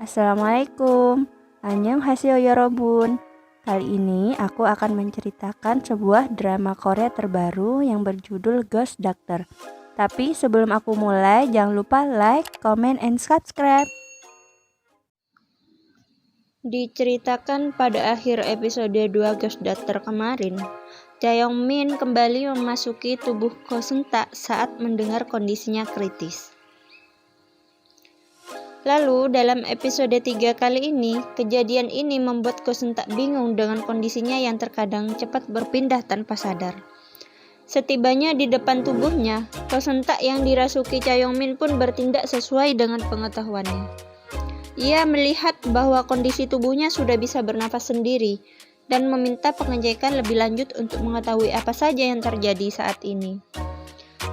Assalamualaikum, Annyeonghaseyo yorobun. Kali ini aku akan menceritakan sebuah drama Korea terbaru yang berjudul Ghost Doctor. Tapi sebelum aku mulai, jangan lupa like, comment, and subscribe. Diceritakan pada akhir episode 2 Ghost Doctor kemarin, Cha Young-min kembali memasuki tubuh Ko Seung-tak saat mendengar kondisinya kritis. Lalu dalam episode 3 kali ini, kejadian ini membuat Ko Seung-tak bingung dengan kondisinya yang terkadang cepat berpindah tanpa sadar. Setibanya di depan tubuhnya, Ko Seung-tak yang dirasuki Cha Young-min pun bertindak sesuai dengan pengetahuannya. Ia melihat bahwa kondisi tubuhnya sudah bisa bernafas sendiri dan meminta pengecekan lebih lanjut untuk mengetahui apa saja yang terjadi saat ini.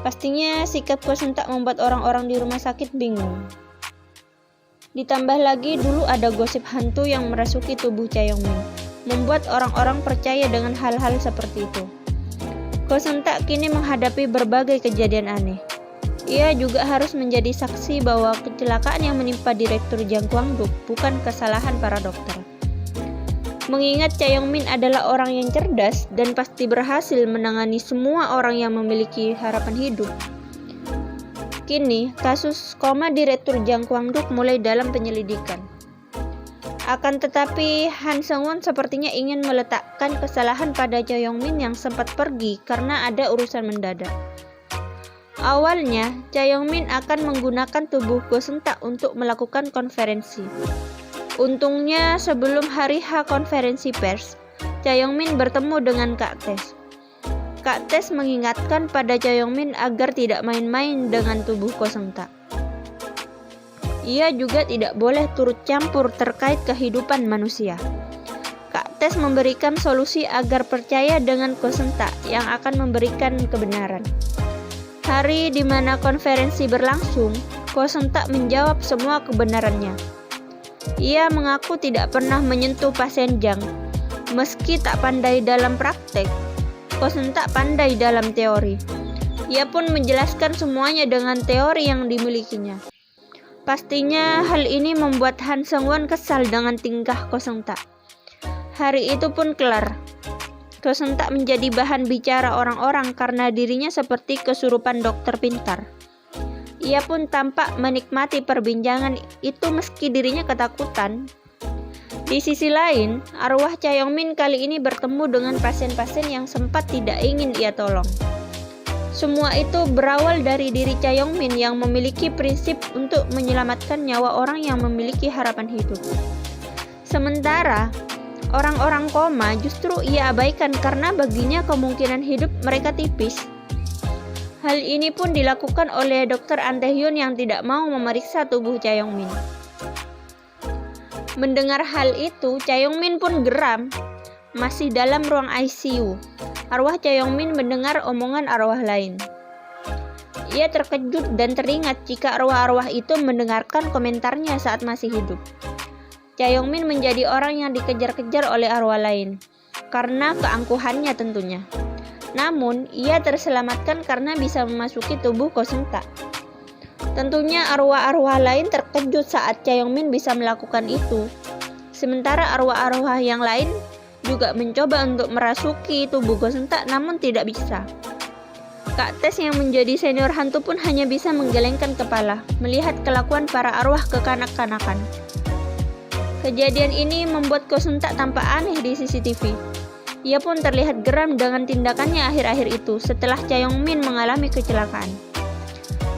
Pastinya sikap Ko Seung-tak membuat orang-orang di rumah sakit bingung. Ditambah lagi dulu ada gosip hantu yang merasuki tubuh Cha Young-min, membuat orang-orang percaya dengan hal-hal seperti itu. Ko Seung-tak kini menghadapi berbagai kejadian aneh. Ia juga harus menjadi saksi bahwa kecelakaan yang menimpa Direktur Jang Kwang-duk bukan kesalahan para dokter. Mengingat Cha Young-min adalah orang yang cerdas dan pasti berhasil menangani semua orang yang memiliki harapan hidup. Kini, kasus koma Direktur Jang Kwang-duk mulai dalam penyelidikan. Akan tetapi, Han Seung-won sepertinya ingin meletakkan kesalahan pada Cha Young-min yang sempat pergi karena ada urusan mendadak. Awalnya, Cha Young-min akan menggunakan tubuh Ko Seung-tak untuk melakukan konferensi. Untungnya, sebelum hari H konferensi pers, Cha Young-min bertemu dengan Kak Taes. Kak Taes mengingatkan pada Cha Young-min agar tidak main-main dengan tubuh Ko Seung-tak. Ia juga tidak boleh turut campur terkait kehidupan manusia. Kak Taes memberikan solusi agar percaya dengan Ko Seung-tak yang akan memberikan kebenaran. Hari di mana konferensi berlangsung, Ko Seung-tak menjawab semua kebenarannya. Ia mengaku tidak pernah menyentuh pasien Jang, meski tak pandai dalam praktek. Ko Seung-tak pandai dalam teori. Ia pun menjelaskan semuanya dengan teori yang dimilikinya. Pastinya hal ini membuat Han Seung-won kesal dengan tingkah Ko Seung-tak. Hari itu pun kelar. Ko Seung-tak menjadi bahan bicara orang-orang karena dirinya seperti kesurupan dokter pintar. Ia pun tampak menikmati perbincangan itu meski dirinya ketakutan. Di sisi lain, arwah Cha Young-min kali ini bertemu dengan pasien-pasien yang sempat tidak ingin ia tolong. Semua itu berawal dari diri Cha Young-min yang memiliki prinsip untuk menyelamatkan nyawa orang yang memiliki harapan hidup. Sementara, orang-orang koma justru ia abaikan karena baginya kemungkinan hidup mereka tipis. Hal ini pun dilakukan oleh Dr. An Tae-hyun yang tidak mau memeriksa tubuh Cha Young-min. Mendengar hal itu, Cha Young-min pun geram. Masih dalam ruang ICU, arwah Cha Young-min mendengar omongan arwah lain. Ia terkejut dan teringat jika arwah-arwah itu mendengarkan komentarnya saat masih hidup. Cha Young-min menjadi orang yang dikejar-kejar oleh arwah lain, karena keangkuhannya tentunya. Namun, ia terselamatkan karena bisa memasuki tubuh Ko Seung-tak. Tentunya arwah-arwah lain terkejut saat Cha Young-min bisa melakukan itu. Sementara arwah-arwah yang lain juga mencoba untuk merasuki tubuh Ko Seung-tak namun tidak bisa. Kak Taes yang menjadi senior hantu pun hanya bisa menggelengkan kepala melihat kelakuan para arwah kekanak-kanakan. Kejadian ini membuat Ko Seung-tak tampak aneh di CCTV. Ia pun terlihat geram dengan tindakannya akhir-akhir itu setelah Cha Young-min mengalami kecelakaan.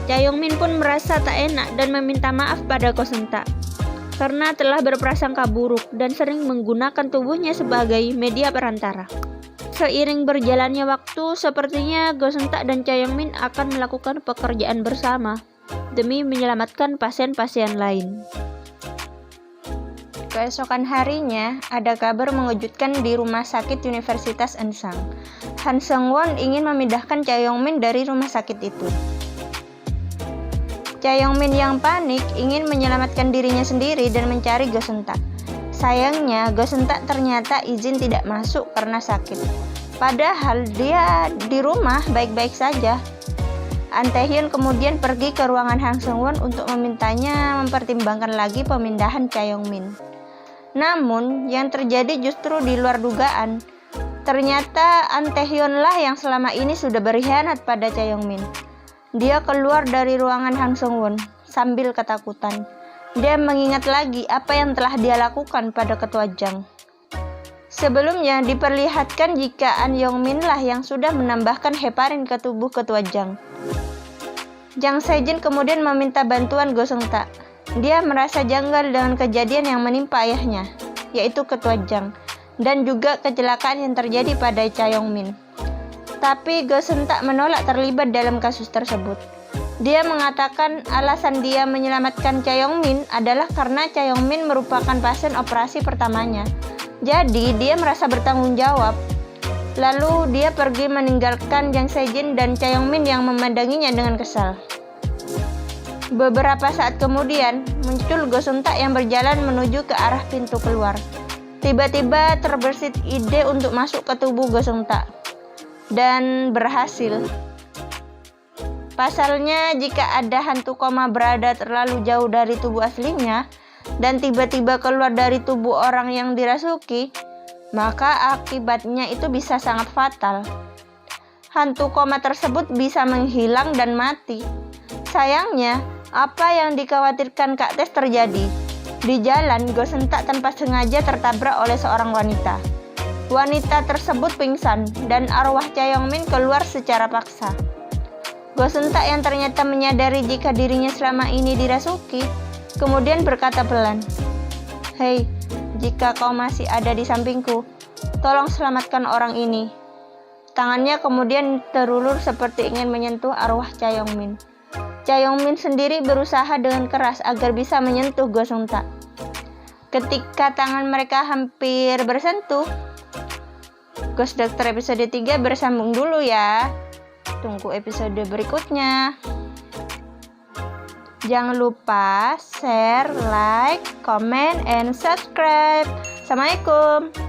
Cha Young-min pun merasa tak enak dan meminta maaf pada Ko Seung-tak karena telah berprasangka buruk dan sering menggunakan tubuhnya sebagai media perantara. Seiring berjalannya waktu, sepertinya Ko Seung-tak dan Cha Young-min akan melakukan pekerjaan bersama demi menyelamatkan pasien-pasien lain. Keesokan harinya, ada kabar mengejutkan di Rumah Sakit Universitas Ensang. Han Seung-won ingin memindahkan Cha Young-min dari rumah sakit itu. Cha Young-min yang panik ingin menyelamatkan dirinya sendiri dan mencari Ko Seung-tak. Sayangnya, Ko Seung-tak ternyata izin tidak masuk karena sakit. Padahal dia di rumah baik-baik saja. An Tae-hyun kemudian pergi ke ruangan Hang Seung-won untuk memintanya mempertimbangkan lagi pemindahan Cha Yong-min. Namun, yang terjadi justru di luar dugaan. Ternyata An Tae-hyun lah yang selama ini sudah berkhianat pada Cha Yong-min. Dia keluar dari ruangan Hang Seung-won sambil ketakutan. Dia mengingat lagi apa yang telah dia lakukan pada Ketua Jang. Sebelumnya diperlihatkan jika An Yong-min lah yang sudah menambahkan heparin ke tubuh Ketua Jang. Jang Se-jin kemudian meminta bantuan Go Seung-tak. Dia merasa janggal dengan kejadian yang menimpa ayahnya, yaitu Ketua Jang, dan juga kecelakaan yang terjadi pada Cha Yong-min. Tapi Go Seung-tak menolak terlibat dalam kasus tersebut. Dia mengatakan alasan dia menyelamatkan Cha Yong-min adalah karena Cha Yong-min merupakan pasien operasi pertamanya. Jadi dia merasa bertanggung jawab. Lalu dia pergi meninggalkan Jang Se-jin dan Cha Yong-min yang memandanginya dengan kesal. Beberapa saat kemudian, muncul Go Seung-tak yang berjalan menuju ke arah pintu keluar. Tiba-tiba terbersit ide untuk masuk ke tubuh Go Seung-tak. Dan berhasil. Pasalnya, jika ada hantu koma berada terlalu jauh dari tubuh aslinya, dan tiba-tiba keluar dari tubuh orang yang dirasuki, maka akibatnya itu bisa sangat fatal. Hantu koma tersebut bisa menghilang dan mati. Sayangnya, apa yang dikhawatirkan Kak Tes terjadi. Di jalan, Go Seung-tak tanpa sengaja tertabrak oleh seorang wanita. Wanita tersebut pingsan dan arwah Cha Yong-min keluar secara paksa. Go Seung-tak yang ternyata menyadari jika dirinya selama ini dirasuki, kemudian berkata pelan, "Hei, jika kau masih ada di sampingku, tolong selamatkan orang ini." Tangannya kemudian terulur seperti ingin menyentuh arwah Cha Yong-min. Cha Yong-min sendiri berusaha dengan keras agar bisa menyentuh Go Seung-tak. Ketika tangan mereka hampir bersentuh, Ghost Doctor episode 3 bersambung dulu ya. Tunggu episode berikutnya. Jangan lupa share, like, comment, and subscribe. Assalamualaikum.